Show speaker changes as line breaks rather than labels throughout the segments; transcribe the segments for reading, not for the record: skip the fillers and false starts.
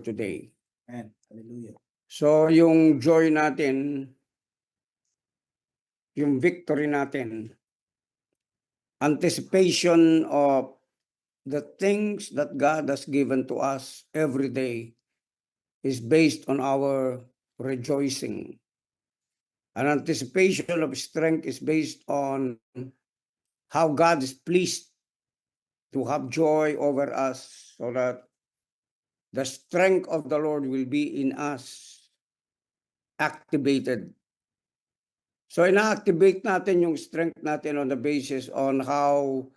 today.
Amen. Hallelujah.
So yung joy natin, yung victory natin, anticipation of the things that God has given to us every day is based on our rejoicing. An anticipation of strength is based on how God is pleased to have joy over us so that the strength of the Lord will be in us activated. So ina-activate natin yung strength natin on the basis on how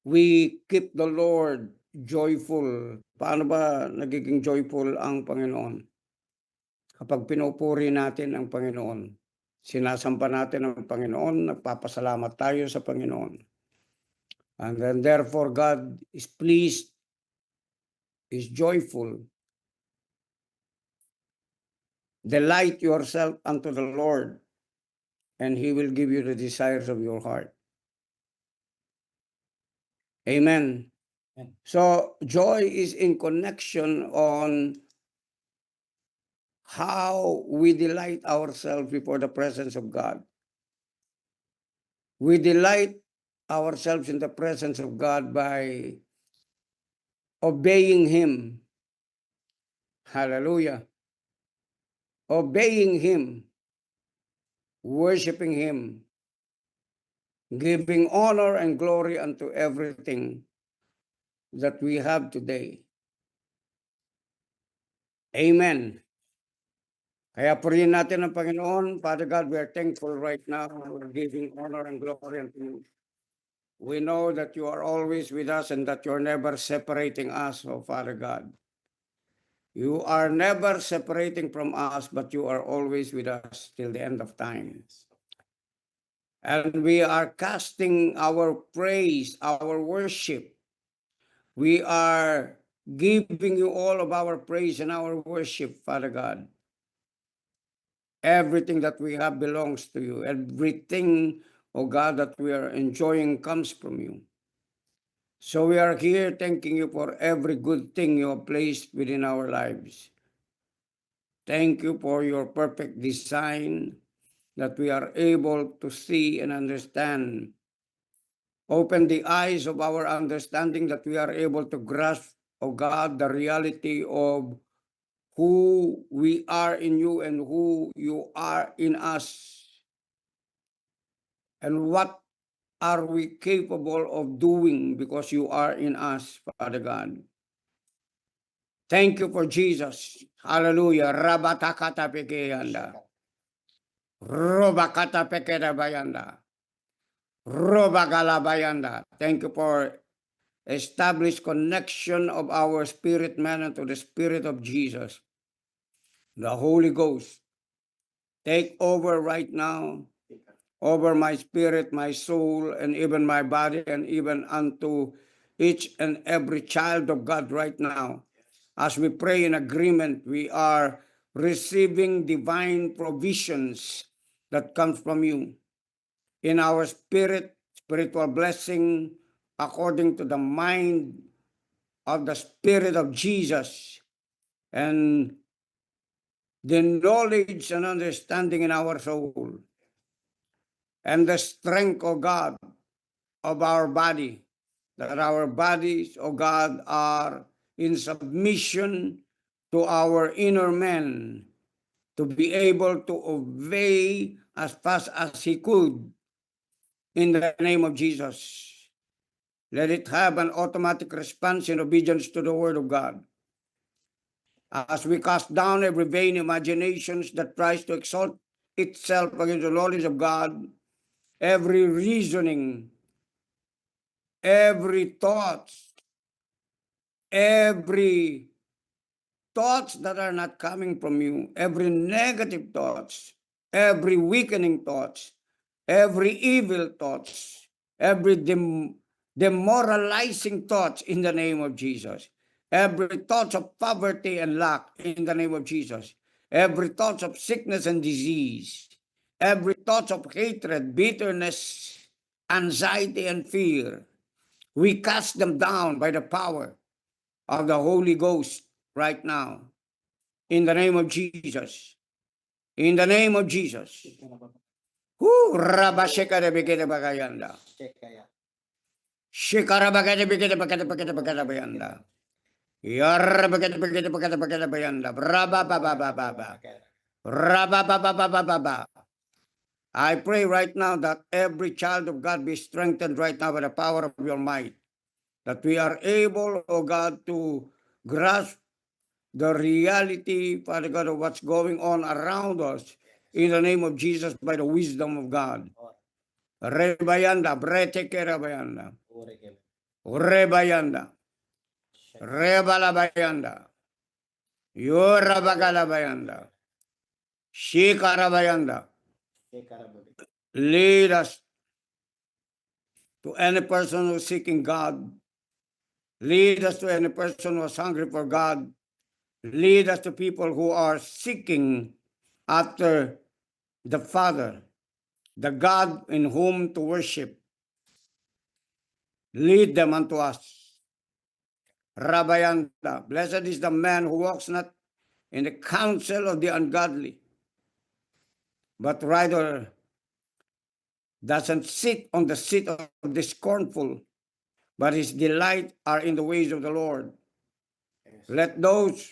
we keep the Lord joyful. Paano ba nagiging joyful ang Panginoon? Kapag pinupuri natin ang Panginoon, sinasamba natin ang Panginoon, nagpapasalamat tayo sa Panginoon. And then therefore God is pleased, is joyful. Delight yourself unto the Lord, and He will give you the desires of your heart. Amen. So joy is in connection on how we delight ourselves before the presence of God. We delight ourselves in the presence of God by obeying Him. Hallelujah. Obeying Him, worshiping Him, giving honor and glory unto everything that we have today. Amen. Kaya purihin natin ang Panginoon. Father God, we are thankful right now. We're giving honor and glory unto you. We know that you are always with us and that you're never separating us, oh Father God. You are never separating from us, but you are always with us till the end of time. And we are casting our praise, our worship. We are giving you all of our praise and our worship, Father God. Everything that we have belongs to you. Everything, oh God, that we are enjoying comes from you. So we are here thanking you for every good thing you have placed within our lives. Thank you for your perfect design that we are able to see and understand. Open the eyes of our understanding that we are able to grasp, oh God, the reality of who we are in you and who you are in us. And what are we capable of doing because you are in us, Father God. Thank you for Jesus. Hallelujah. Rabatakata pekeyanda. Robakata pekera bayanda. Robagala bayanda. Thank you for established connection of our spirit man unto the Spirit of Jesus. The Holy Ghost. Take over right now. Over my spirit, my soul, and even my body, and even unto each and every child of God right now. As we pray in agreement, we are receiving divine provisions that comes from you. In our spirit, spiritual blessing according to the mind of the Spirit of Jesus, and the knowledge and understanding in our soul, and the strength, of God, of our body, that our bodies, O God, are in submission to our inner man, to be able to obey as fast as he could in the name of Jesus. Let it have an automatic response in obedience to the word of God. As we cast down every vain imaginations that tries to exalt itself against the knowledge of God, every reasoning, every thoughts, every thoughts that are not coming from you, every negative thoughts, every weakening thoughts, every evil thoughts, every demoralizing thoughts in the name of Jesus, every thought of poverty and lack in the name of Jesus, every thought of sickness and disease, every thought of hatred, bitterness, anxiety, and fear, we cast them down by the power of the Holy Ghost right now. In the name of Jesus. In the name of Jesus. Rabashekara Begede Bagayanda. Shikara Bagade Begede Bagade Bagade Bagade Bayanda. Yar Bagade Bagade Bagade Bagade Bayanda. Braba Baba Baba. Raba Baba Baba Baba. I pray right now that every child of God be strengthened right now by the power of your might. That we are able, oh God, to grasp the reality, Father God, of what's going on around us in the name of Jesus by the wisdom of God. Rebayanda, breteke rebayanda, rebayanda, rebalabayanda, yorabagalabayanda, shikarabayanda. Lead us to any person who's seeking God. Lead us to any person who is hungry for God. Lead us to people who are seeking after the Father, the God in whom to worship. Lead them unto us. Rabayanta, blessed is the man who walks not in the counsel of the ungodly, but rather doesn't sit on the seat of the scornful, but his delight are in the ways of the Lord. Yes. Let those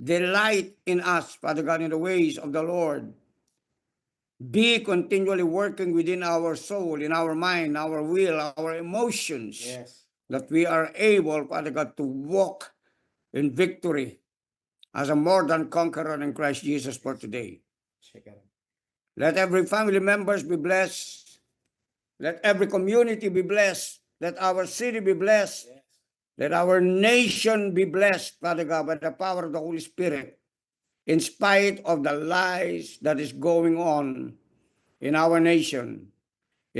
delight in us, Father God, in the ways of the Lord. Be continually working within our soul, in our mind, our will, our emotions, yes, that we are able, Father God, to walk in victory as a more than conqueror in Christ Jesus for today. Let every family members be blessed. Let every community be blessed. Let our city be blessed. Yes. Let our nation be blessed, Father God, by the power of the Holy Spirit, in spite of the lies that is going on in our nation.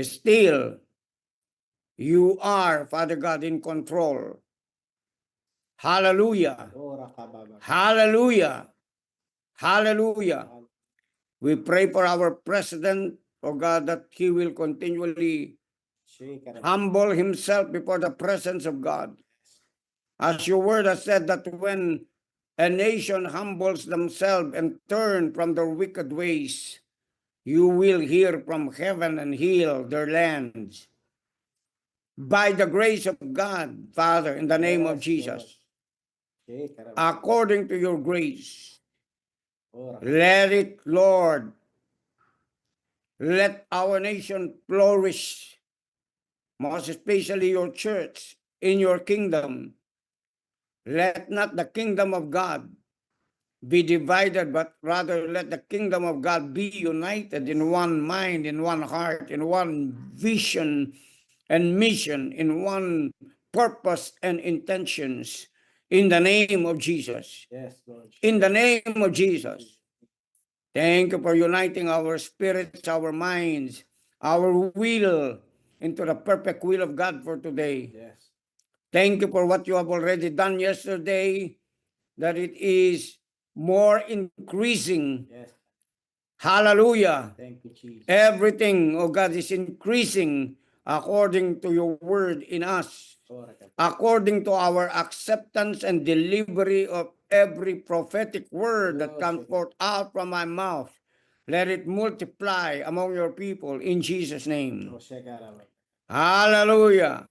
Still, you are, Father God, in control. Hallelujah. Hallelujah. Hallelujah. We pray for our president, oh God, that he will continually humble himself before the presence of God. As your word has said, that when a nation humbles themselves and turn from their wicked ways, you will hear from heaven and heal their lands. By the grace of God, Father, in the name of Jesus, according to your grace, let it, Lord, let our nation flourish, most especially your church in your kingdom. Let not the kingdom of God be divided, but rather let the kingdom of God be united in one mind, in one heart, in one vision and mission, in one purpose and intentions, in the name of Jesus. Yes, Lord. In the name of Jesus. Thank you for uniting our spirits, our minds, our will into the perfect will of God for today. Yes. Thank you for what you have already done yesterday, that it is more increasing. Yes. Hallelujah. Thank you, Jesus. Everything, oh God, is increasing according to your word in us, according to our acceptance and delivery of every prophetic word that comes forth out from my mouth. Let it multiply among your people in Jesus' name. Hallelujah.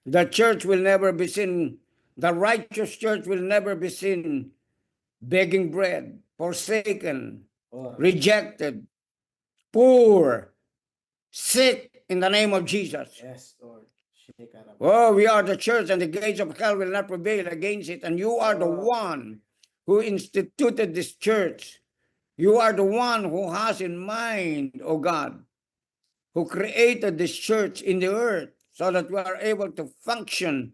The church will never be seen, the righteous church will never be seen begging bread, forsaken, rejected, poor, sick in the name of Jesus. Yes, Lord. Oh, we are the church, and the gates of hell will not prevail against it. And you are the one who instituted this church. You are the one who has in mind, oh God, who created this church in the earth so that we are able to function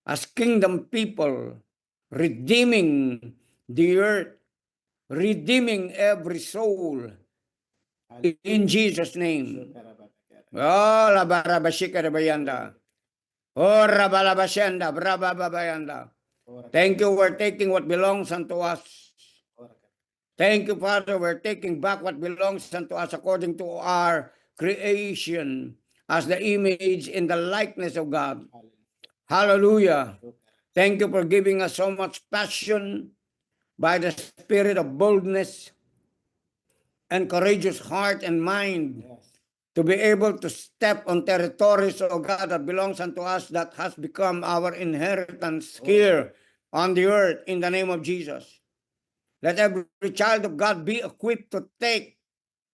as kingdom people, redeeming the earth, redeeming every soul in Jesus' name. Oh, la barabashika rabayanda. Oh, rabalabashanda, brababayanda. Thank you for taking what belongs unto us. Thank you, Father, we're taking back what belongs unto us according to our creation as the image in the likeness of God. Hallelujah. Thank you for giving us so much passion by the spirit of boldness and courageous heart and mind to be able to step on territories, oh God, that belongs unto us, that has become our inheritance here on the earth in the name of Jesus. Let every child of God be equipped to take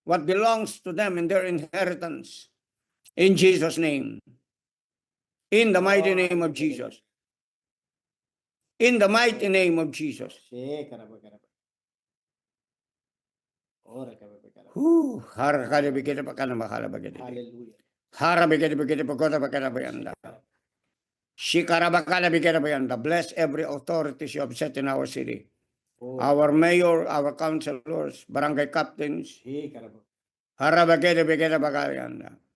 what belongs to them in their inheritance. In Jesus' name. In the mighty name of Jesus. In the mighty name of Jesus.
Hallelujah.
Bless every authority you have set in our city. Our mayor, our councilors, barangay captains,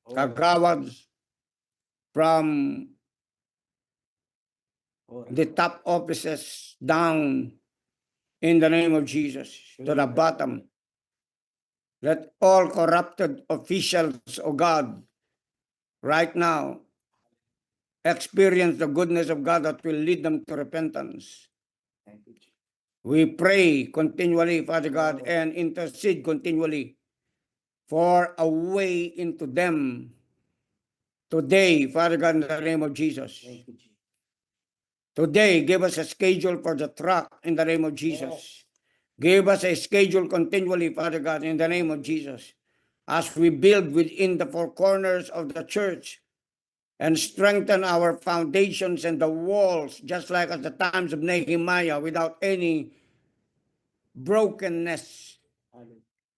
kagawads from the top offices down in the name of Jesus to the bottom. Let all corrupted officials, oh God, right now experience the goodness of God that will lead them to repentance. We pray continually, Father God, and intercede continually for a way into them today, Father God, in the name of Jesus. Today, give us a schedule for the truck in the name of Jesus. Give us a schedule continually, Father God, in the name of Jesus, as we build within the four corners of the church and strengthen our foundations and the walls, just like at the times of Nehemiah, without any brokenness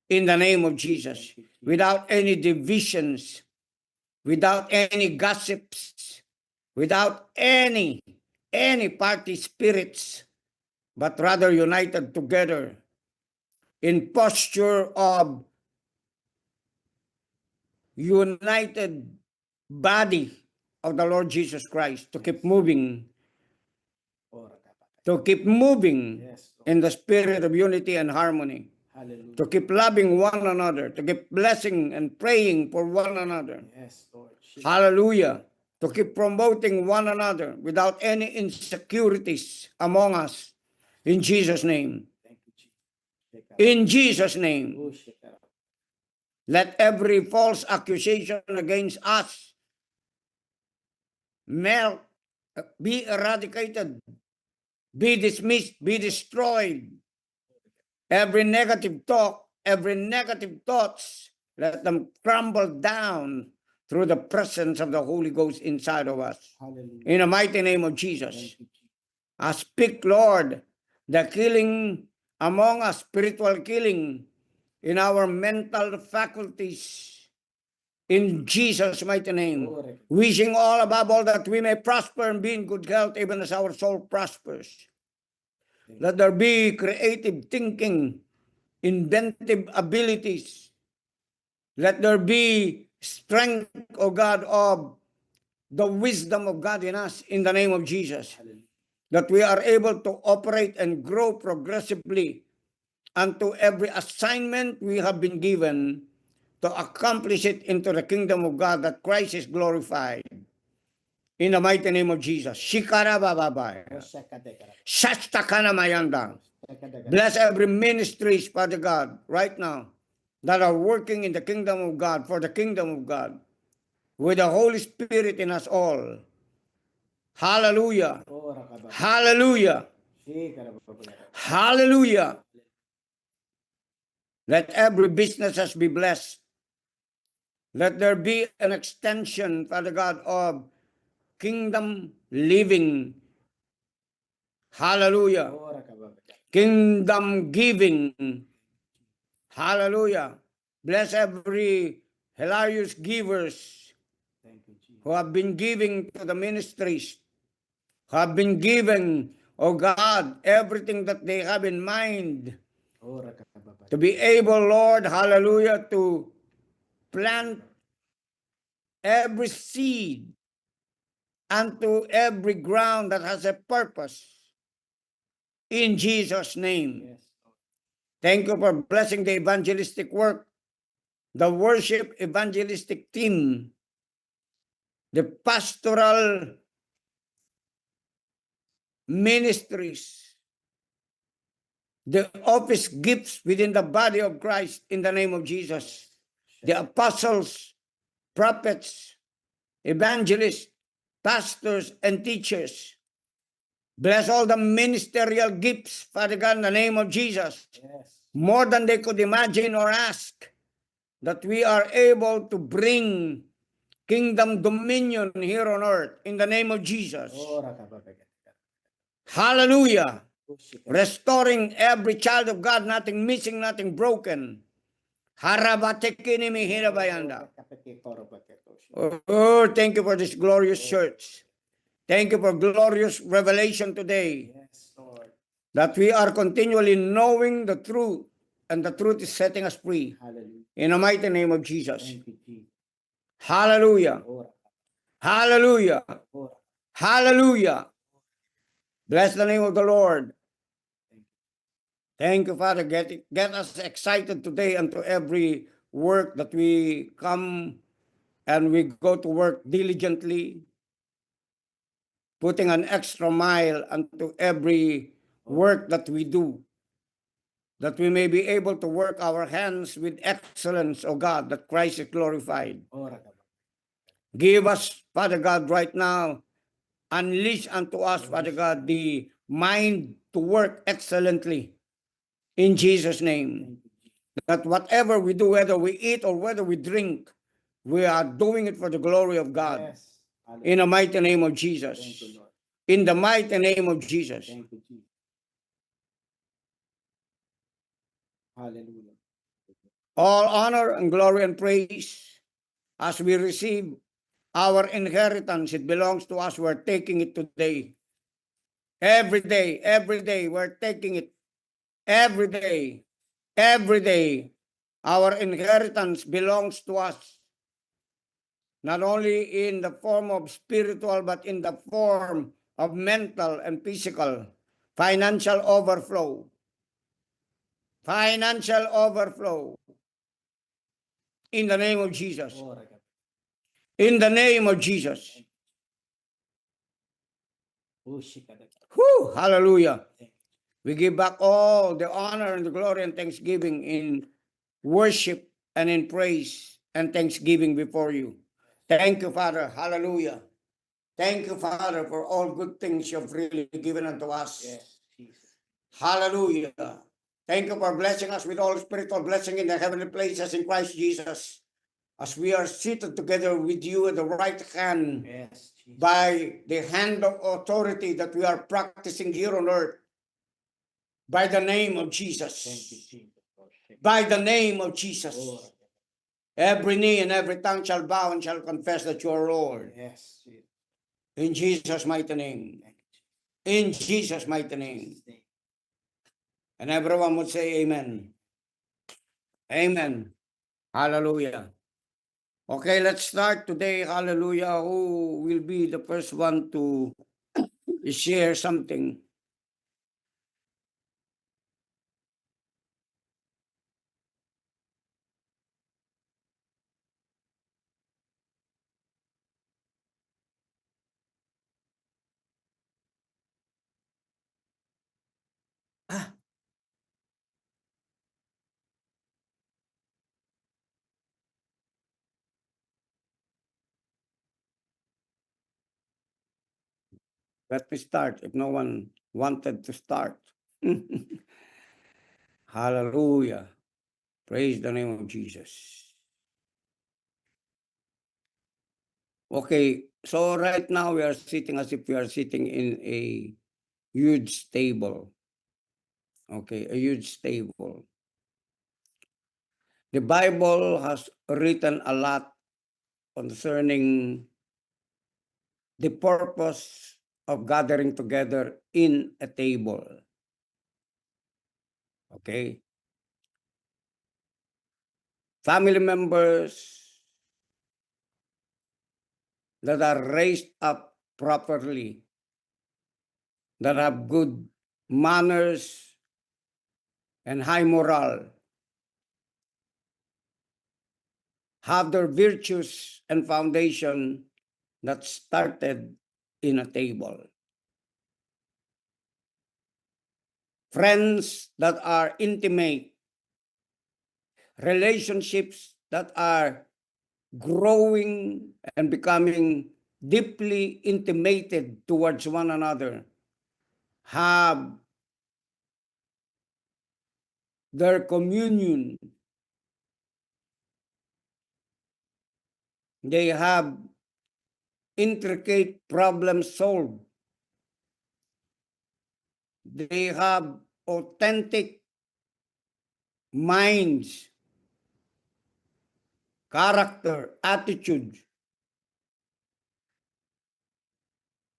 in the name of Jesus, without any divisions, without any gossips, without any party spirits, but rather united together in posture of united body of the Lord Jesus Christ to keep moving, in the spirit of unity and harmony, to keep loving one another, to keep blessing and praying for one another. Hallelujah. To keep promoting one another without any insecurities among us. In Jesus' name. In Jesus' name. Let every false accusation against us melt, be eradicated, be dismissed, be destroyed. Every negative talk, every negative thoughts, let them crumble down through the presence of the Holy Ghost inside of us.
Hallelujah.
In the mighty name of Jesus. I speak, Lord, the killing among us, spiritual killing in our mental faculties. In Jesus' mighty name. Wishing all above all that we may prosper and be in good health, even as our soul prospers. Let there be creative thinking, inventive abilities. Let there be strength, O God, of the wisdom of God in us in the name of Jesus. That we are able to operate and grow progressively unto every assignment we have been given to accomplish it into the kingdom of God, that Christ is glorified. In the mighty name of Jesus. Shikara bababaya. Shastakana mayanda. Bless every ministry, Father God, right now, that are working in the kingdom of God, for the kingdom of God, with the Holy Spirit in us all. Hallelujah. Hallelujah. Hallelujah. Let every businesses be blessed. Let there be an extension, Father God, of kingdom living. Hallelujah. Kingdom giving. Hallelujah. Bless every hilarious givers who have been giving to the ministries, who have been given, oh God, everything that they have in mind to be able, Lord, hallelujah, to plant every seed unto every ground that has a purpose. In Jesus' name. Thank you for blessing the evangelistic work, the worship evangelistic team, the pastoral ministries, the office gifts within the body of Christ in the name of Jesus. The apostles, prophets, evangelists, pastors, and teachers. Bless all the ministerial gifts, Father God, in the name of Jesus.
Yes.
More than they could imagine or ask, that we are able to bring kingdom dominion here on earth in the name of Jesus.
Ora ka ba ba ka.
Hallelujah.
Ushi ka.
Restoring every child of God, nothing missing, nothing broken. Harabatekinimi hirabayanda. Oh, thank you for this glorious church. Thank you for glorious revelation today.
Yes, Lord.
That we are continually knowing the truth, and the truth is setting us free.
Hallelujah.
In the mighty name of Jesus.
Thank you, Jesus.
Hallelujah.
Ora.
Hallelujah.
Ora.
Hallelujah. Bless the name of the Lord. Thank you, Father. Get us excited today unto every work that we come and we go to work diligently, putting an extra mile unto every work that we do, that we may be able to work our hands with excellence, O God, that Christ is glorified.
Ora ka ba.
Give us, Father God, right now, unleash unto us, Father God, the mind to work excellently in Jesus' name.
Thank you, Jesus.
That whatever we do, whether we eat or whether we drink, we are doing it for the glory of God.
Yes. Hallelujah.
In the mighty name of Jesus.
Thank you, Lord.
In the mighty name of Jesus.
Thank you, Jesus. Hallelujah.
All honor and glory and praise as we receive our inheritance. It belongs to us. We're taking it today. Every day, we're taking it. Every day, our inheritance belongs to us. Not only in the form of spiritual, but in the form of mental and physical. Financial overflow. Financial overflow. In the name of Jesus.
Ora ka ba.
In the name of Jesus.
Ushi ka ba.
Whew, hallelujah.
Thank you.
We give back all the honor and the glory and thanksgiving in worship and in praise and thanksgiving before you. Thank you, Father. Hallelujah. Thank you, Father, for all good things you've really given unto us.
Yes, Jesus.
Hallelujah. Thank you for blessing us with all spiritual blessing in the heavenly places in Christ Jesus. As we are seated together with you at the right hand,
Yes, Jesus.
by the hand of authority that we are practicing here on earth, by the name of Jesus.
Thank you, Jesus.
By the name of Jesus.
Ora ka ba.
Every knee and every tongue shall bow and shall confess that you are Lord.
Yes, Jesus.
In Jesus' mighty name.
Thank you, Jesus.
In Jesus' mighty
In
name.
Jesus' name.
And everyone would say amen. Amen. Hallelujah. Okay, let's start today. Hallelujah. Who will be the first one to share something? Ah, let me start if no one wanted to start. Hallelujah. Praise the name of Jesus. Okay, so right now we are sitting as if we are sitting in a huge stable. Okay, a huge stable. The Bible has written a lot concerning the purpose of gathering together in a table. Okay? Family members that are raised up properly, that have good manners and high moral, have their virtues and foundation that started in a table. friends that are intimate, relationships that are growing and becoming deeply intimated towards one another, have their communion, they have intricate problems solved, they have authentic minds, character, attitude,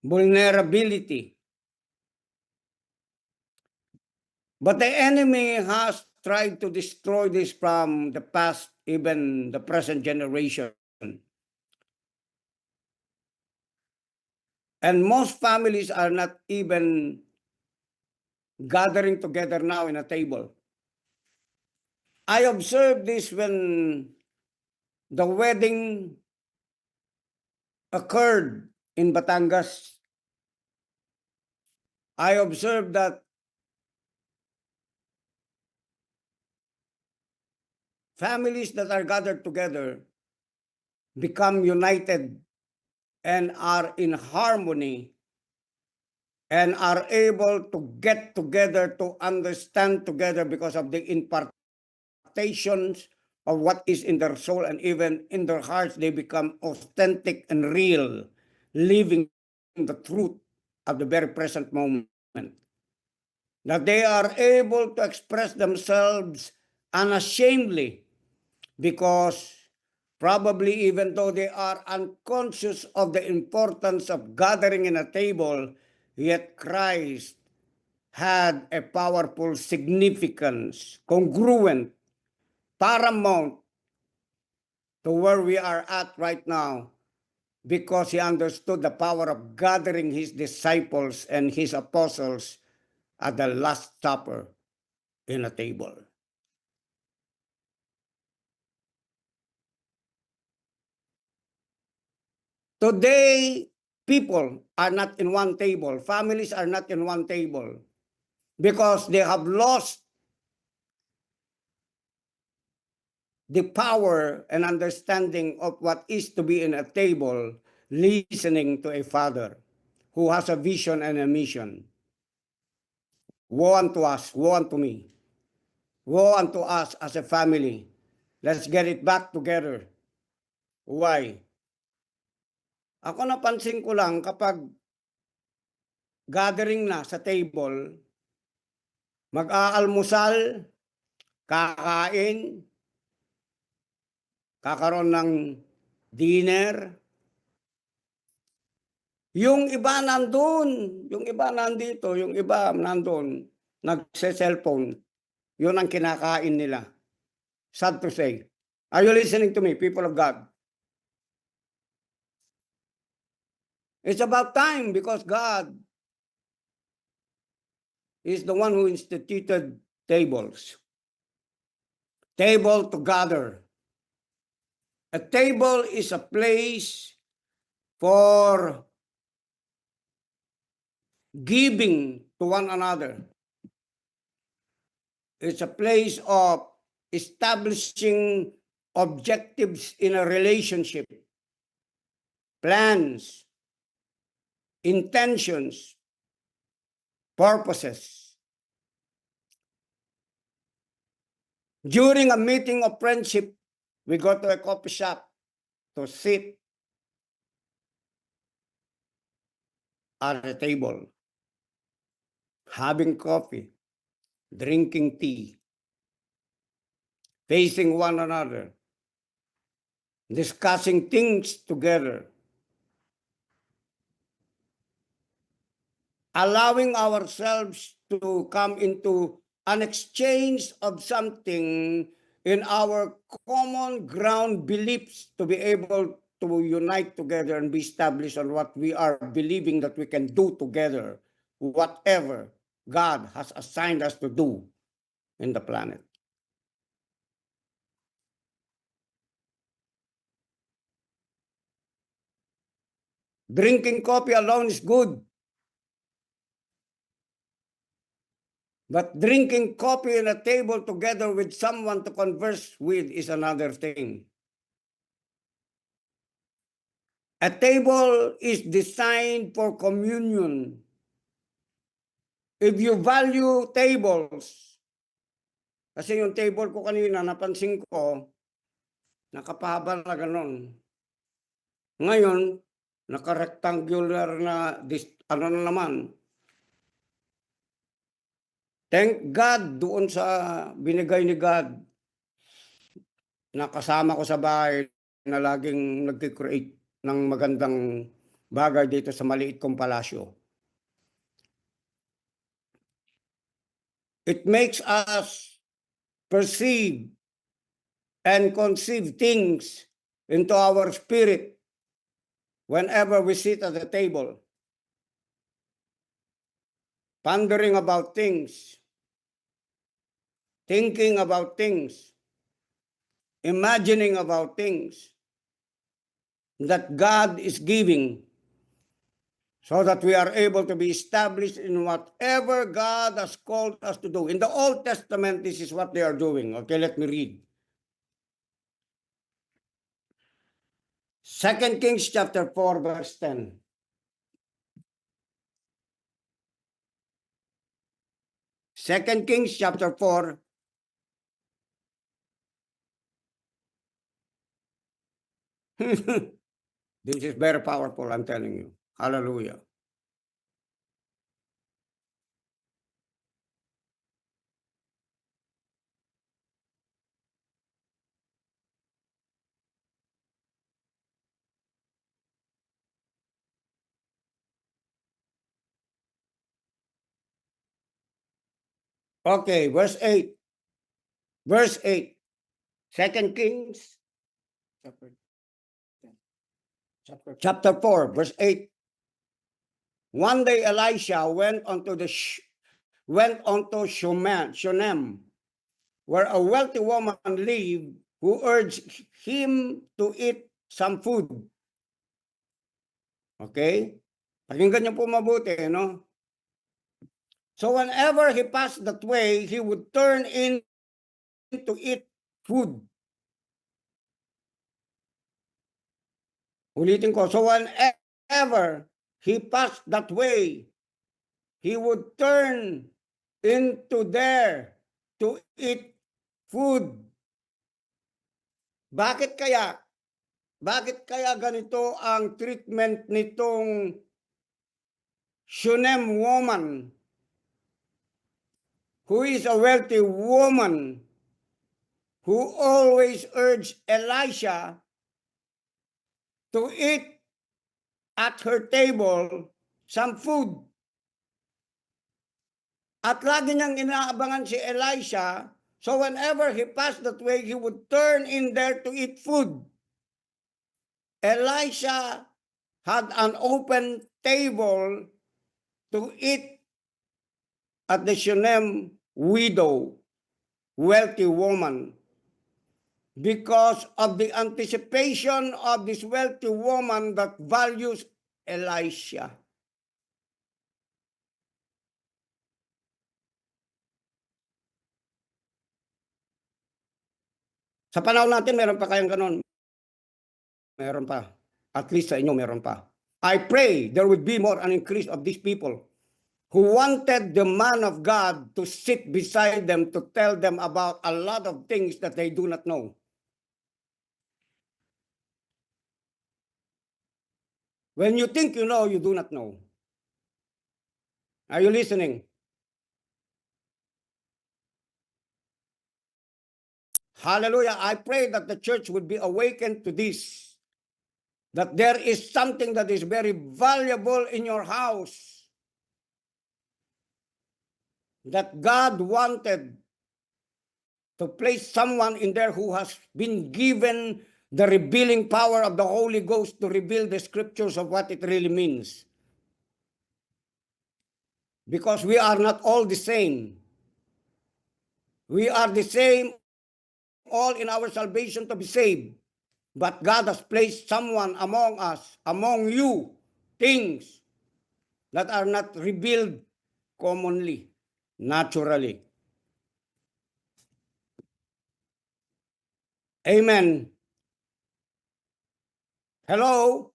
vulnerability. But the enemy has tried to destroy this from the past, even the present generation. And most families are not even gathering together now in a table. I observed this when the wedding occurred in Batangas. I observed that families that are gathered together become united and are in harmony and are able to get together to understand together because of the impartations of what is in their soul, and even in their hearts they become authentic and real, living the truth of the very present moment. That they are able to express themselves unashamedly, because probably even though they are unconscious of the importance of gathering in a table, yet Christ had a powerful significance, congruent, paramount to where we are at right now, because he understood the power of gathering his disciples and his apostles at the Last Supper in a table. Today, people are not in one table. Families are not in one table because they have lost the power and understanding of what is to be in a table, listening to a father who has a vision and a mission. Woe unto us, woe unto me, woe unto us as a family. Let's get it back together. Why? Ako napansin ko lang kapag gathering na sa table, mag-aalmusal, kakain, kakaroon ng dinner. Yung iba nandun, yung iba nandito, yung iba nandun, nagse-cellphone. Yun ang kinakain nila. Sad to say. Are you listening to me, people of God? It's about time, because God is the one who instituted tables. Table to gather. A table is a place for giving to one another. It's a place of establishing objectives in a relationship, plans, intentions, purposes. During a meeting of friendship, we go to a coffee shop to sit at a table, having coffee, drinking tea, facing one another, discussing things together, allowing ourselves to come into an exchange of something in our common ground beliefs, to be able to unite together and be established on what we are believing that we can do together, whatever God has assigned us to do in the planet. Drinking coffee alone is good. But drinking coffee at a table together with someone to converse with is another thing. A table is designed for communion. If you value tables, kasi yung table ko kanina, napansin ko, nakapahaba na ganun. Ngayon, naka-rectangular na, ano na naman. Thank God doon sa binigay ni God na kasama ko sa bahay na laging nag-create ng magandang bagay dito sa maliit kong palasyo. It makes us perceive and conceive things into our spirit whenever we sit at the table, pondering about things, thinking about things, imagining about things that God is giving, so that we are able to be established in whatever God has called us to do. In the Old Testament, this is what they are doing. Okay, let me read. 2 Kings chapter 4, verse 10. Second Kings chapter 4. This is very powerful, I'm telling you. Hallelujah. Okay, verse 8. Verse 8. 2 Kings chapter 4, verse 8. One day Elisha went onto Shunem, where a wealthy woman lived, who urged him to eat some food. Okay? Pakinggan niyo po mabuti, no? So whenever he passed that way, he would turn in to eat food. Ulitin ko. So whenever he passed that way, he would turn into there to eat food. Bakit kaya? Bakit kaya ganito ang treatment nitong Shunem woman, who is a wealthy woman, who always urged Elisha to eat at her table some food? At lagi niyang inaabangan si Elisha, so whenever he passed that way, he would turn in there to eat food. Elisha had an open table to eat at the Shunem widow, wealthy woman, because of the anticipation of this wealthy woman that values Elisha. Sa panahon natin, meron pa kayang ganon? Meron pa. At least sa inyo, meron pa. I pray there would be more an increase of these people who wanted the man of God to sit beside them to tell them about a lot of things that they do not know. When you think you know, you do not know. Are you listening? Hallelujah. I pray that the church would be awakened to this, that there is something that is very valuable in your house, that God wanted to place someone in there who has been given the revealing power of the Holy Ghost to reveal the scriptures of what it really means. Because we are not all the same. We are the same all in our salvation to be saved. But God has placed someone among us, among you, things that are not revealed commonly. naturally. Amen. Hello?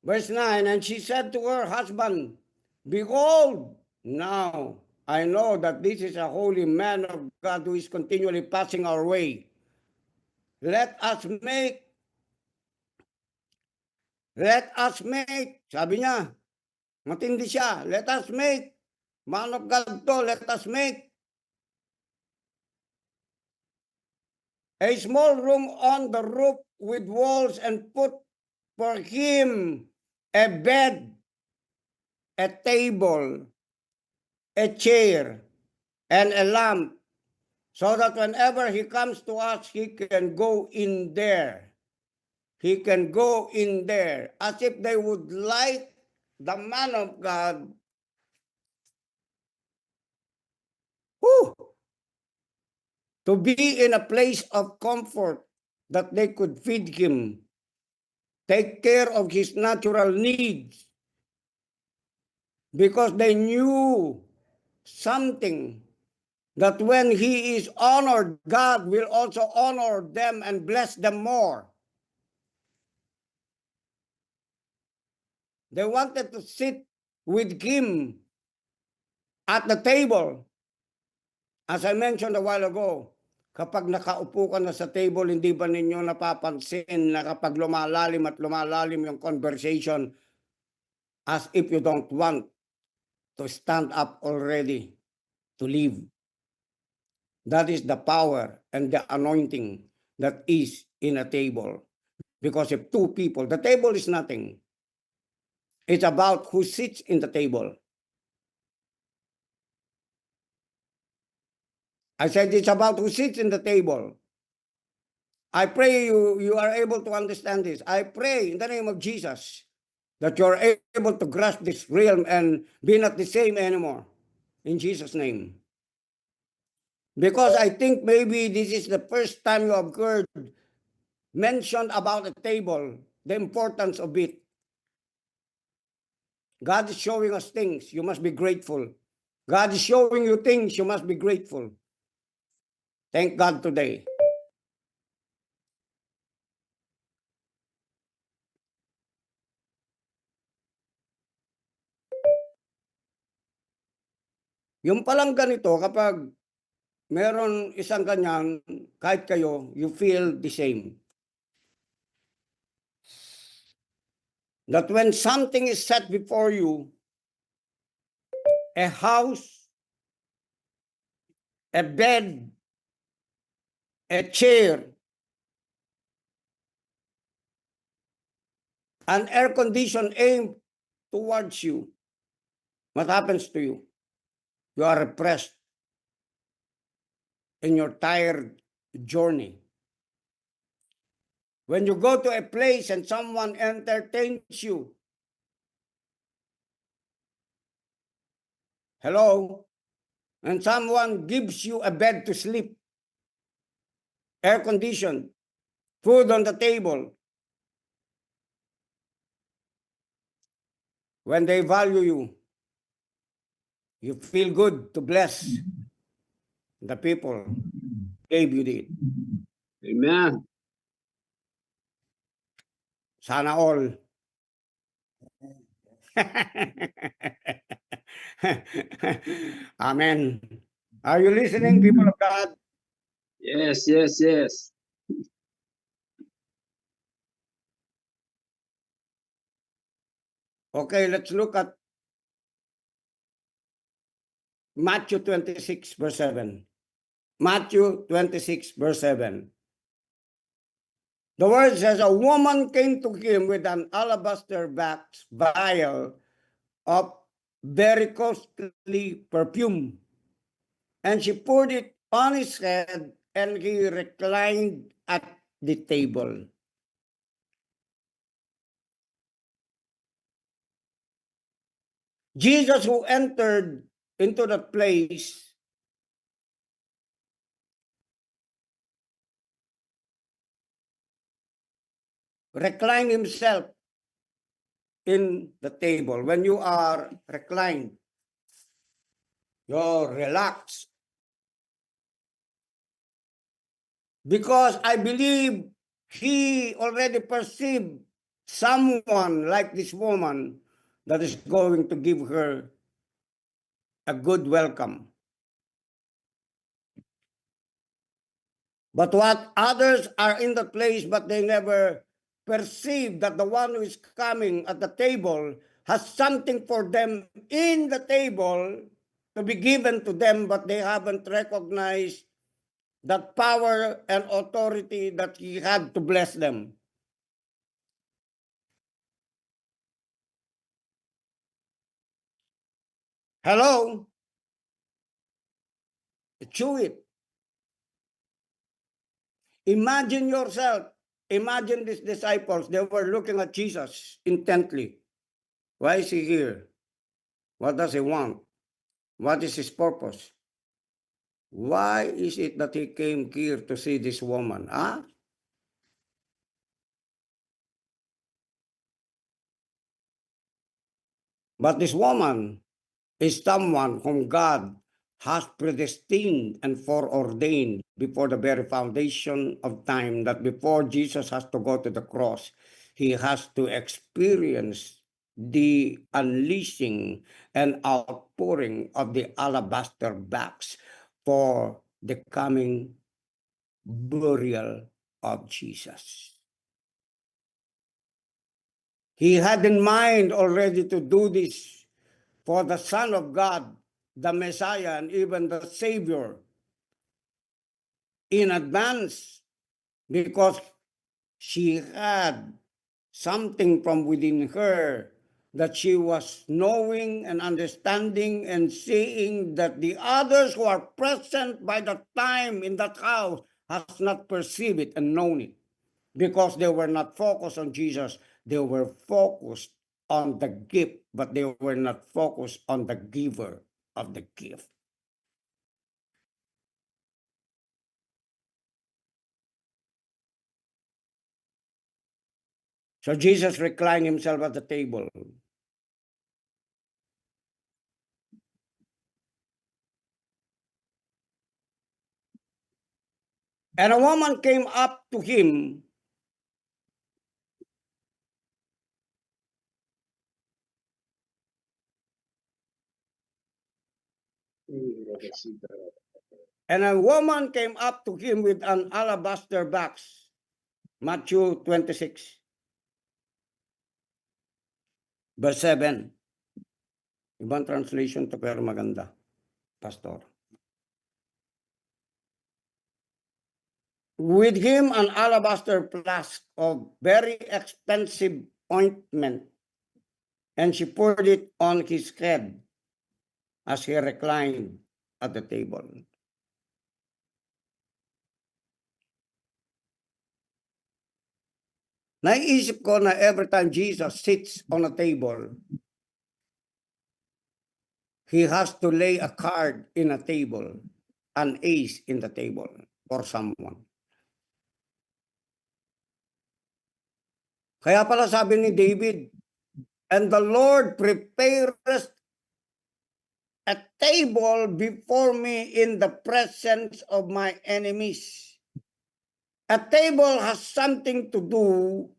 Verse 9, and she said to her husband, behold, now I know that this is a holy man of God who is continually passing our way. Let us make, sabi niya, matindi siya, let us make, man of God to, let us make a small room on the roof with walls and put for him a bed, a table, a chair, and a lamp, so that whenever he comes to us, he can go in there. He can go in there, as if they would like the man of God to be in a place of comfort, that they could feed him, take care of his natural needs, because they knew something, that when he is honored, God will also honor them and bless them more. They wanted to sit with him at the table. As I mentioned a while ago, kapag nakaupo ka na sa table, hindi ba ninyo napapansin na kapag lumalalim at lumalalim yung conversation, as if you don't want to stand up already to leave? That is the power and the anointing that is in a table. Because if two people, the table is nothing. It's about who sits in the table. I said it's about who sits in the table. I pray you are able to understand this. I pray in the name of Jesus that you are able to grasp this realm and be not the same anymore. In Jesus' name. Because I think maybe this is the first time you have heard mentioned about a table, the importance of it. God is showing us things, you must be grateful. God is showing you things, you must be grateful. Thank God today. Yung palang ganito, kapag meron isang ganyan, kahit kayo, you feel the same. That when something is set before you, a house, a bed, a chair, an air condition aimed towards you, what happens to you? You are repressed in your tired journey. When you go to a place and someone entertains you, hello, and someone gives you a bed to sleep, air conditioned, food on the table, when they value you, you feel good to bless the people gave you it.
Amen.
Sana all. Amen. Are you listening, people of God?
Yes, yes, yes.
Okay, let's look at Matthew 26, verse 7. Matthew 26, verse 7. The word says, a woman came to him with an alabaster box vial of very costly perfume, and she poured it on his head, and he reclined at the table. Jesus, who entered into that place, reclined himself in the table. When you are reclined, you're relaxed. Because I believe he already perceived someone like this woman that is going to give her a good welcome. But what others are in the place, but they never perceive that the one who is coming at the table has something for them in the table to be given to them, but they haven't recognized that power and authority that he had to bless them. Hello? Chew it. Imagine yourself. Imagine these disciples. They were looking at Jesus intently. Why is he here? What does he want? What is his purpose? Why is it that he came here to see this woman? Huh? But this woman is someone whom God has predestined and foreordained before the very foundation of time, that before Jesus has to go to the cross, he has to experience the unleashing and outpouring of the alabaster box for the coming burial of Jesus. He had in mind already to do this for the Son of God, the Messiah, and even the Savior in advance, because she had something from within her that she was knowing and understanding and seeing that the others who are present by the time in that house has not perceived it and known it, because they were not focused on Jesus. They were focused on the gift, but they were not focused on the giver of the gift. So Jesus reclined himself at the table. And a woman came up to him with an alabaster box. Matthew 26, verse 7. Ibang translation to pero maganda, Pastor. With him an alabaster flask of very expensive ointment, and she poured it on his head as he reclined at the table. Naisip ko na every time Jesus sits on a table, he has to lay a card in a table, an ace in the table for someone. Kaya pala sabi ni David, and the Lord prepares a table before me in the presence of my enemies. A table has something to do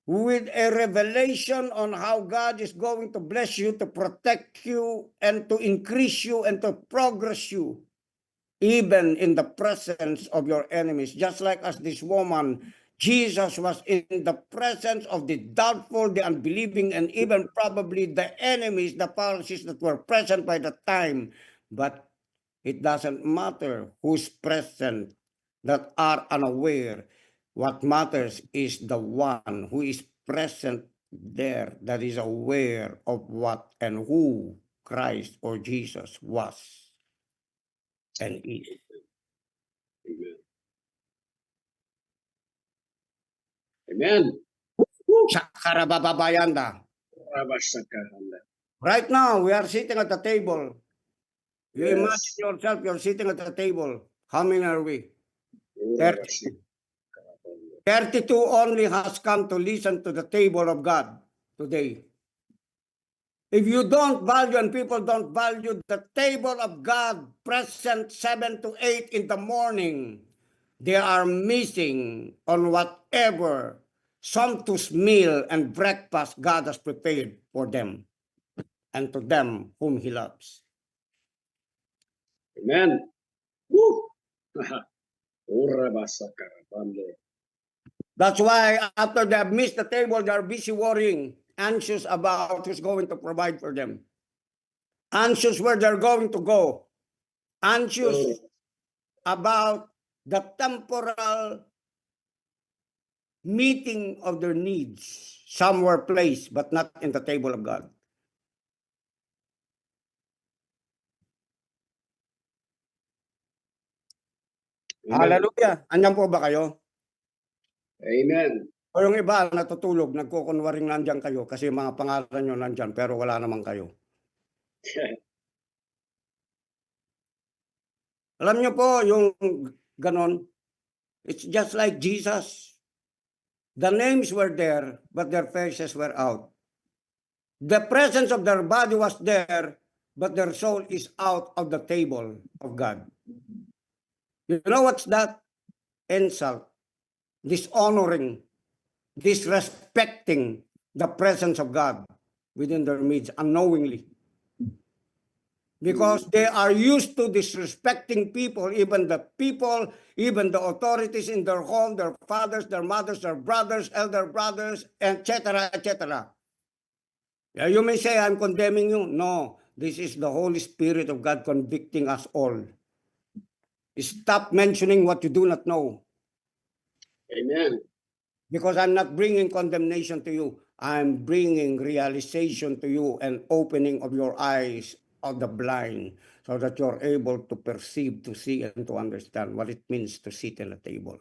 with a revelation on how God is going to bless you, to protect you, and to increase you, and to progress you, even in the presence of your enemies. Just like as this woman, Jesus was in the presence of the doubtful, the unbelieving, and even probably the enemies, the Pharisees that were present by the time. But it doesn't matter who's present that are unaware. What matters is the one who is present there, that is aware of what and who Christ or Jesus was and is.
Amen. Amen.
Shakarababayanda.
Rabasakahanda.
Right now, we are sitting at the table. You
Yes.
imagine yourself, you're sitting at the table. How many are we? 32. 32 only has come to listen to the table of God today. If you don't value and people don't value the table of God present 7 to 8 in the morning, they are missing on whatever sumptuous meal and breakfast God has prepared for them and to them whom He loves.
Amen. Woo! Ora basakarabande.
That's why after they have missed the table, they are busy worrying, anxious about who's going to provide for them, anxious where they're going to go, anxious about the temporal meeting of their needs somewhere placed, but not in the table of God.
Amen.
Hallelujah! Andiyan po ba kayo?
Amen.
O yung iba natutulog, nagkukunwaring nandyan kayo kasi mga pangalan nyo nandyan pero wala naman kayo. Alam nyo po yung ganon, it's just like Jesus. The names were there, but their faces were out. The presence of their body was there, but their soul is out of the table of God. You know what's that? Insult, dishonoring, disrespecting the presence of God within their midst unknowingly. Because they are used to disrespecting people, even the authorities in their home, their fathers, their mothers, their brothers, elder brothers, etc., etc. You may say, I'm condemning you. No, this is the Holy Spirit of God convicting us all. Stop mentioning what you do not know.
Amen.
Because I'm not bringing condemnation to you. I'm bringing realization to you and opening of your eyes of the blind so that you're able to perceive, to see, and to understand what it means to sit at a table.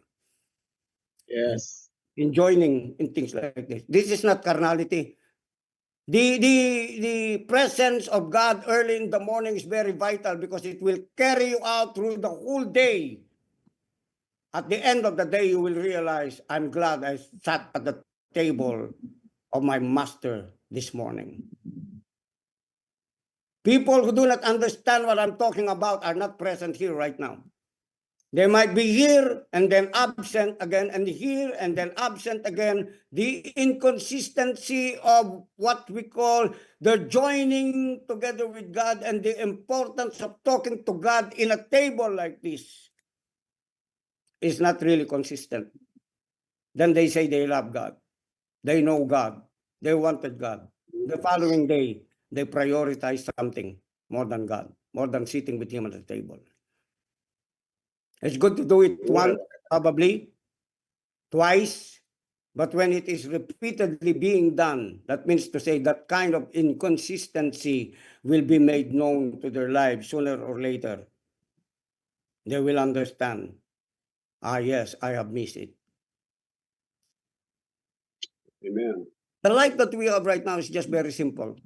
Yes.
In joining in things like this. This is not carnality. The presence of God early in the morning is very vital because it will carry you out through the whole day. At the end of the day, you will realize, I'm glad I sat at the table of my master this morning. People who do not understand what I'm talking about are not present here right now. They might be here and then absent again, and here and then absent again. The inconsistency of what we call the joining together with God and the importance of talking to God in a table like this is not really consistent. Then they say they love God. They know God. They wanted God. The following day, they prioritize something more than God, more than sitting with Him at the table. It's good to do it once, probably, twice, but when it is repeatedly being done, that means to say that kind of inconsistency will be made known to their lives sooner or later. They will understand, yes, I have missed it.
Amen.
The life that we have right now is just very simple.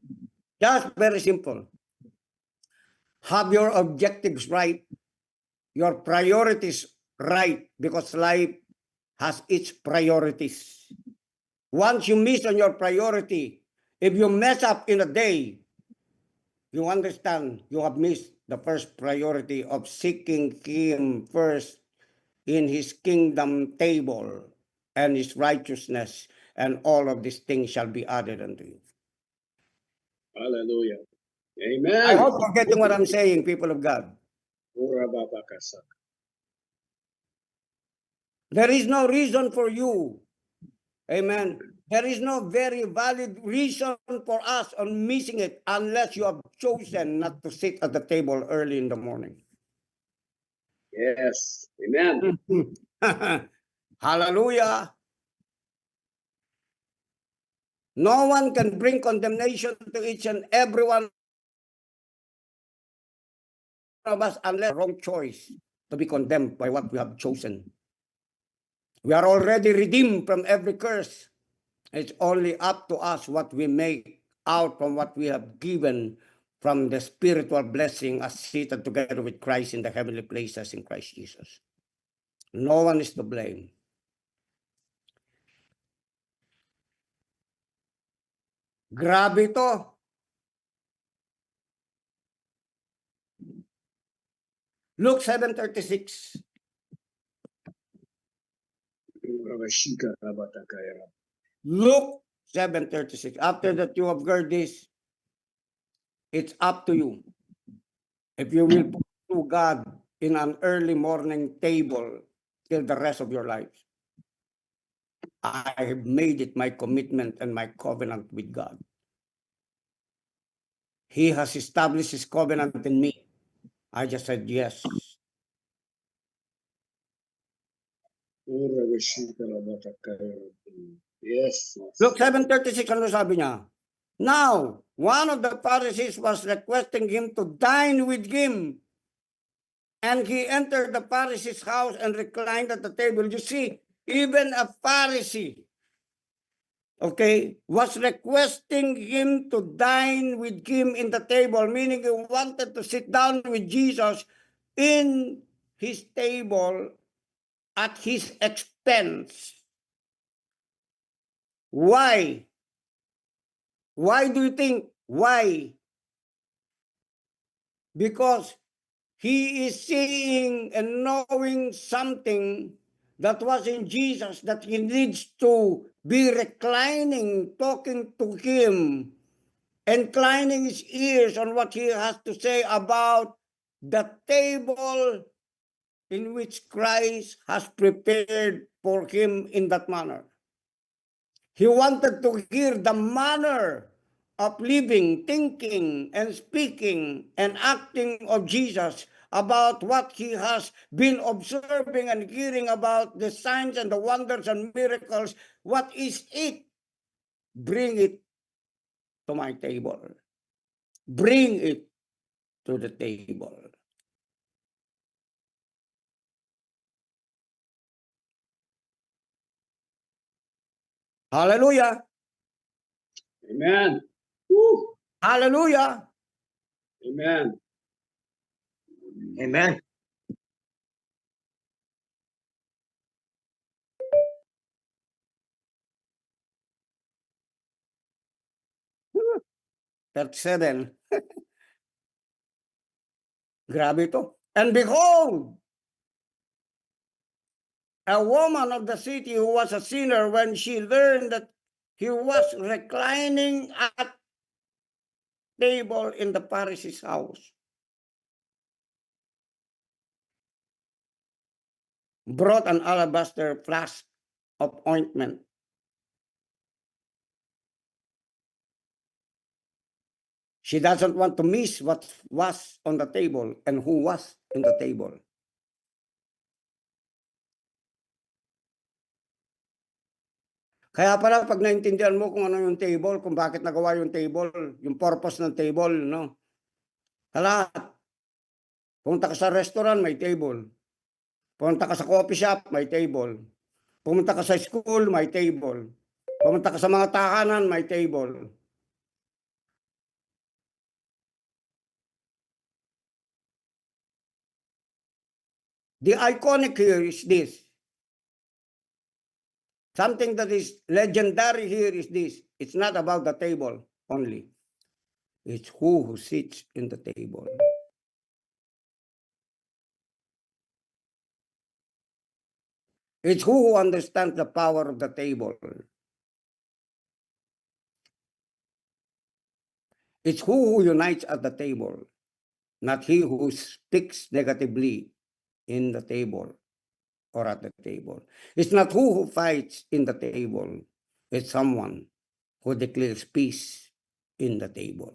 Just very simple. Have your objectives right, your priorities right, because life has its priorities. Once you miss on your priority, if you mess up in a day, you understand you have missed the first priority of seeking Him first in His kingdom table and His righteousness, and all of these things shall be added unto you.
Hallelujah.
I
Amen.
hope you're getting what I'm saying, people of God.
Ora babakasa.
There is no reason for you. Amen. There is no very valid reason for us on missing it unless you have chosen not to sit at the table early in the morning.
Yes. Amen.
Hallelujah. No one can bring condemnation to each and every one of us unless wrong choice to be condemned by what we have chosen. We are already redeemed from every curse. It's only up to us what we make out from what we have given from the spiritual blessing as seated together with Christ in the heavenly places in Christ Jesus. No one is to blame. Grabe to. Luke 7:36.
Rabashika Rabatakaya.
Luke 7:36. After that you have heard this, it's up to you. If you will pursue God in an early morning table till the rest of your life. I have made it my commitment and my covenant with God. He has established his covenant in me. I just said yes.
Rabashika Rabatakaya. Yes.
Luke 7:36, ano sabi niya? Now, one of the Pharisees was requesting him to dine with him. And he entered the Pharisee's house and reclined at the table. You see, even a Pharisee, okay, was requesting him to dine with him in the table, meaning he wanted to sit down with Jesus in his table at his expense. Why? Why do you think? Why? Because he is seeing and knowing something that was in Jesus that he needs to be reclining, talking to him, inclining his ears on what he has to say about the table in which Christ has prepared for him in that manner. He wanted to hear the manner of living, thinking, and speaking and acting of Jesus, about what he has been observing and hearing about the signs and the wonders and miracles. What is it? Bring it to my table. Bring it to the table. Hallelujah.
Amen. Woo.
Hallelujah.
Amen.
Amen.
Verse 7. Grabe ito. And behold, a woman of the city who was a sinner, when she learned that he was reclining at table in the Pharisee's house, brought an alabaster flask of ointment. She doesn't want to miss what was on the table and who was in the table. Kaya pala pag naintindihan mo kung ano yung table, kung bakit nagawa yung table, yung purpose ng table, no? Lahat. Pumunta ka sa restaurant, may table. Pumunta ka sa coffee shop, may table. Pumunta ka sa school, may table. Pumunta ka sa mga tahanan, may table. The iconic here is this. Something that is legendary here is this. It's not about the table only. It's who sits in the table. It's who understands the power of the table. It's who unites at the table, not he who speaks negatively in the table or at the table. It's not who fights in the table. It's someone who declares peace in the table.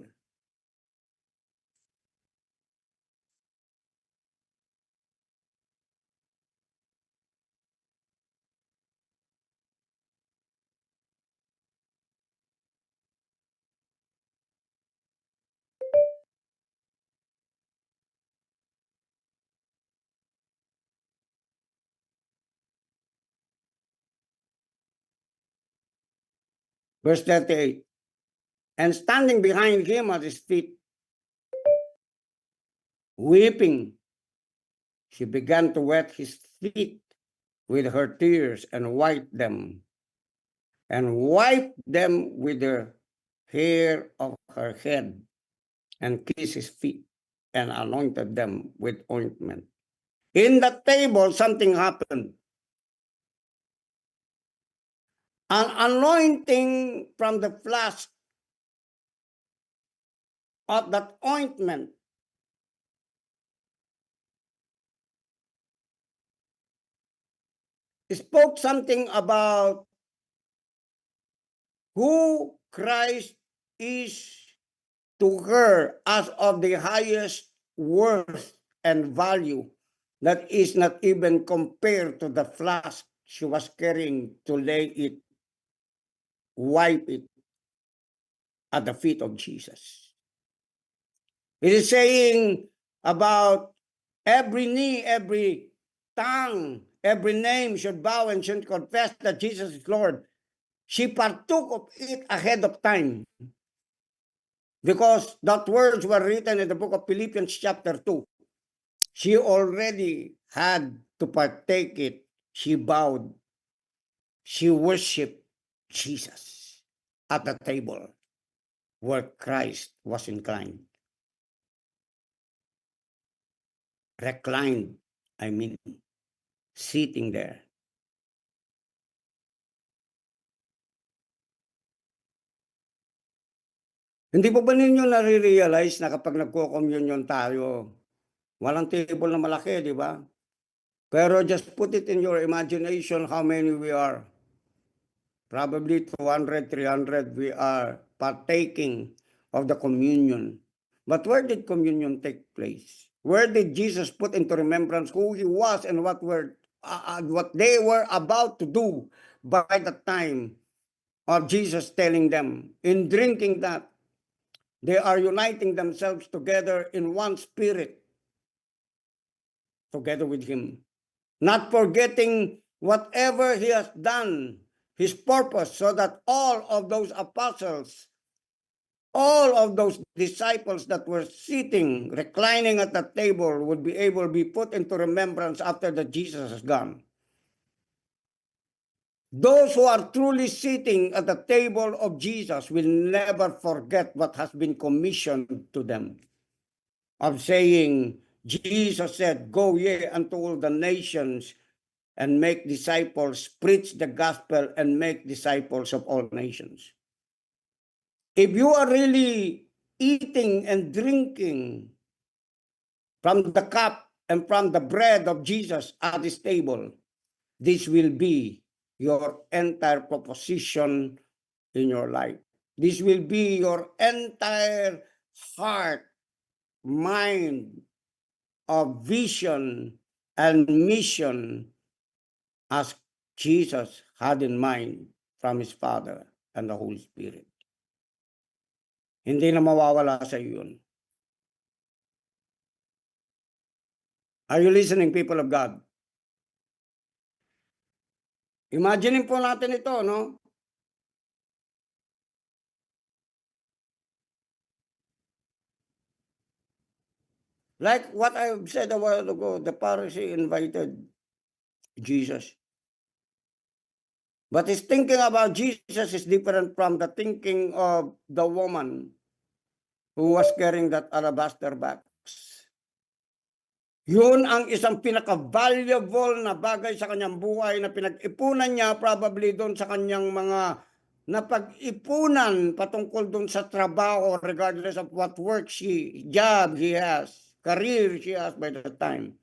Verse 38. And standing behind him at his feet, weeping, she began to wet his feet with her tears and wiped them with the hair of her head, and kissed his feet and anointed them with ointment. In the table, something happened. An anointing from the flask of that ointment spoke something about who Christ is to her as of the highest worth and value that is not even compared to the flask she was carrying to lay it, wipe it at the feet of Jesus. It is saying about every knee, every tongue, every name should bow and should confess that Jesus is Lord. She partook of it ahead of time because that words were written in the book of Philippians chapter 2. She already had to partake it. She bowed. She worshiped Jesus at the table where Christ was inclined. Reclined, I mean, sitting there. Hindi po ba ninyo nare-realize na kapag nagko-communion tayo, walang table na malaki, di ba? Pero just put it in your imagination how many we are. Probably 200, 300 we are partaking of the communion. But where did communion take place? Where did Jesus put into remembrance who he was and what they were about to do by the time of Jesus telling them? In drinking that, they are uniting themselves together in one spirit, together with him. Not forgetting whatever he has done, his purpose, so that all of those apostles, all of those disciples that were sitting, reclining at the table would be able to be put into remembrance after that Jesus is gone. Those who are truly sitting at the table of Jesus will never forget what has been commissioned to them. Of saying, Jesus said, go ye unto all the nations and make disciples, preach the gospel and make disciples of all nations. If you are really eating and drinking from the cup and from the bread of Jesus at his table, this will be your entire proposition in your life. This will be your entire heart, mind, of vision and mission as Jesus had in mind from his Father and the Holy Spirit. Hindi na mawawala sa iyo yun. Are you listening, people of God? Imagine po natin ito, no? Like what I said a while ago, the Pharisee invited Jesus. But his thinking about Jesus is different from the thinking of the woman who was carrying that alabaster box. Yun ang isang pinaka-valuable na bagay sa kanyang buhay na pinag-ipunan niya probably doon sa kanyang mga napag-ipunan patungkol doon sa trabaho regardless of what work job he has, career she has by the time.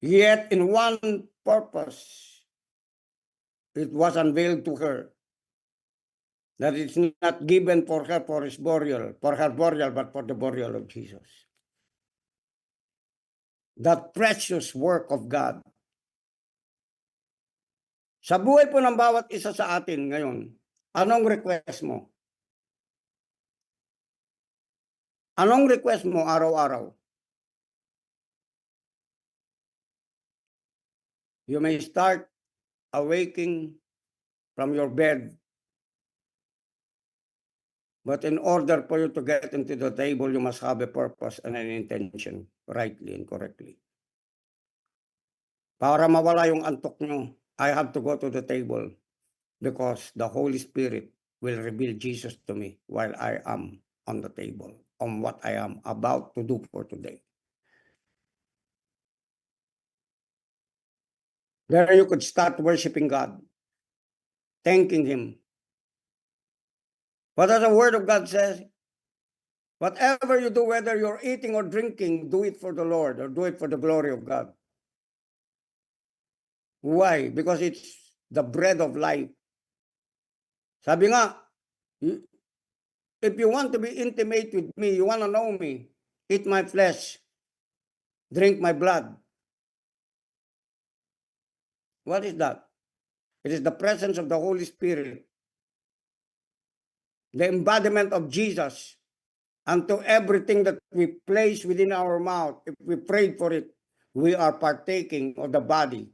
Yet in one purpose, it was unveiled to her that it's not given for her for her burial, but for the burial of Jesus. That precious work of God. Sa buhay po ng bawat isa sa atin ngayon, anong request mo? Anong request mo araw-araw? You may start awaking from your bed. But in order for you to get into the table, you must have a purpose and an intention, rightly and correctly. Para mawala yung antok nyo, I have to go to the table because the Holy Spirit will reveal Jesus to me while I am on the table, on what I am about to do for today. There you could start worshiping God, thanking Him. What does the Word of God says? Whatever you do, whether you're eating or drinking, do it for the Lord or do it for the glory of God. Why? Because it's the bread of life. Sabi nga, if you want to be intimate with me, you want to know me, eat my flesh, drink my blood. What is that? It is the presence of the Holy Spirit, the embodiment of Jesus. And to everything that we place within our mouth, if we prayed for it, we are partaking of the body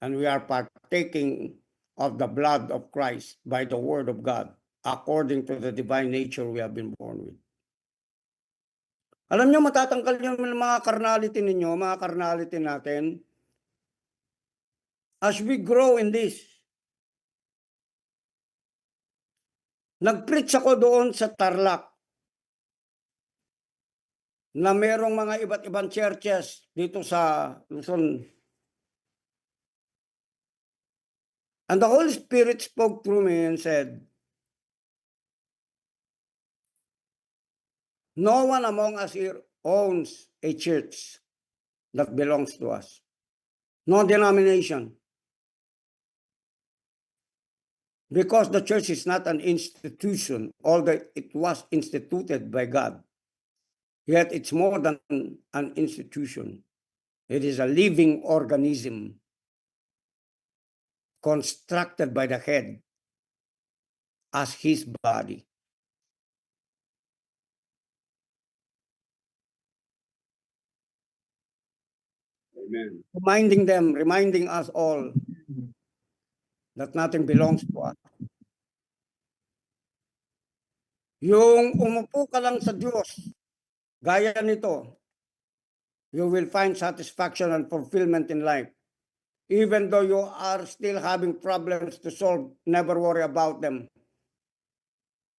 and we are partaking of the blood of Christ by the word of God, according to the divine nature we have been born with. Alam nyo, matatanggal nyo mga carnality ninyo, mga carnality natin, as we grow in this. Nag-preach ako doon sa Tarlac na merong mga iba't ibang churches dito sa Luzon. And the Holy Spirit spoke through me and said, no one among us here owns a church that belongs to us. No denomination. Because the church is not an institution, although it was instituted by God. Yet it's more than an institution. It is a living organism constructed by the head as his body.
Amen.
Reminding us all that nothing belongs to us. Yung umupo ka lang sa Diyos, gaya nito, you will find satisfaction and fulfillment in life. Even though you are still having problems to solve, never worry about them.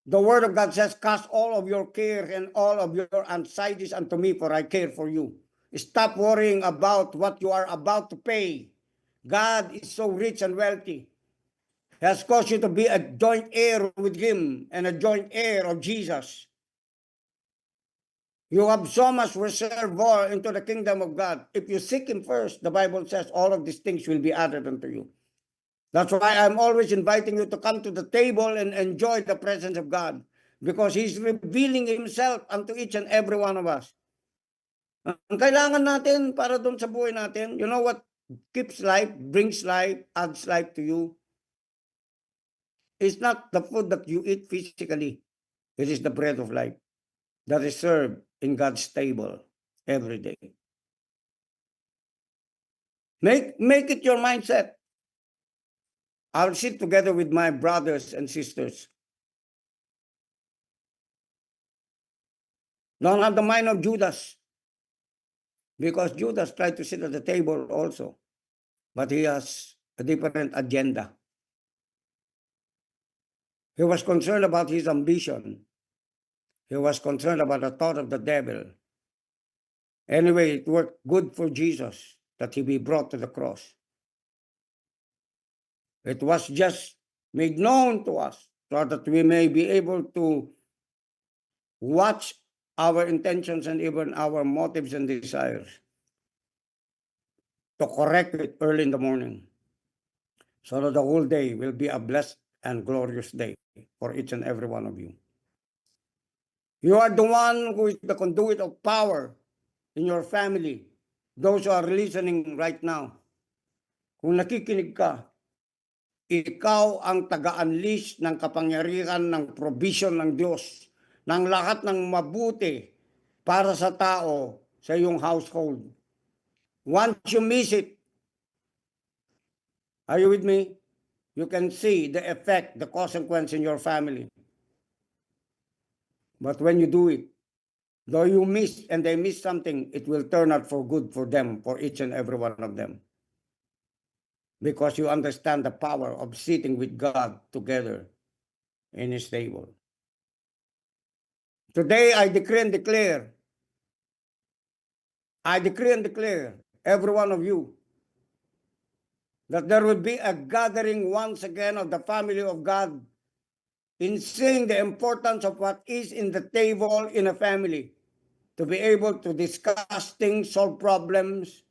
The Word of God says, cast all of your care and all of your anxieties unto me, for I care for you. Stop worrying about what you are about to pay. God is so rich and wealthy. He has caused you to be a joint heir with Him and a joint heir of Jesus. You have so much reservoir into the kingdom of God. If you seek Him first, the Bible says all of these things will be added unto you. That's why I'm always inviting you to come to the table and enjoy the presence of God, because He's revealing Himself unto each and every one of us. Ang kailangan natin para doon sa buhay natin, you know what keeps life, brings life, adds life to you? It's not the food that you eat physically. It is the bread of life that is served in God's table every day. Make it your mindset. I'll sit together with my brothers and sisters. Don't have the mind of Judas, because Judas tried to sit at the table also, but he has a different agenda. He was concerned about his ambition. He was concerned about the thought of the devil. Anyway, it worked good for Jesus that he be brought to the cross. It was just made known to us so that we may be able to watch our intentions and even our motives and desires, to correct it early in the morning, so that the whole day will be a blessed and glorious day for each and every one of you. You are the one who is the conduit of power in your family. Those who are listening right now, kung nakikinig ka, ikaw ang taga-unleash ng kapangyarihan ng provision ng Diyos, ng lahat ng mabuti para sa tao sa iyong household. Once you miss it, are you with me? You can see the effect, the consequence in your family. But when you do it, though you miss and they miss something, it will turn out for good for them, for each and every one of them. Because you understand the power of sitting with God together in His table. Today, I decree and declare, every one of you, that there would be a gathering once again of the family of God in seeing the importance of what is in the table in a family, to be able to discuss things, solve problems.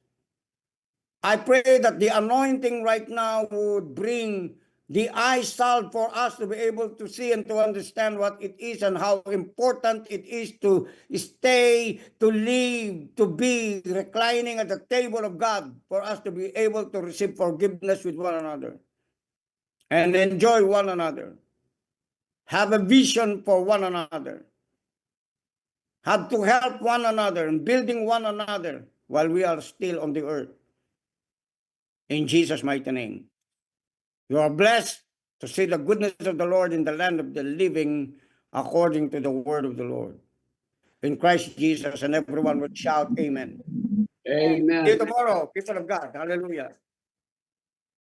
I pray that the anointing right now would bring the eye salve for us to be able to see and to understand what it is and how important it is to stay, to live, to be reclining at the table of God, for us to be able to receive forgiveness with one another and enjoy one another. Have a vision for one another. Have to help one another and building one another while we are still on the earth. In Jesus' mighty name. You are blessed to see the goodness of the Lord in the land of the living according to the word of the Lord. In Christ Jesus, and everyone would shout amen. See you
Amen.
tomorrow, people of God. Hallelujah.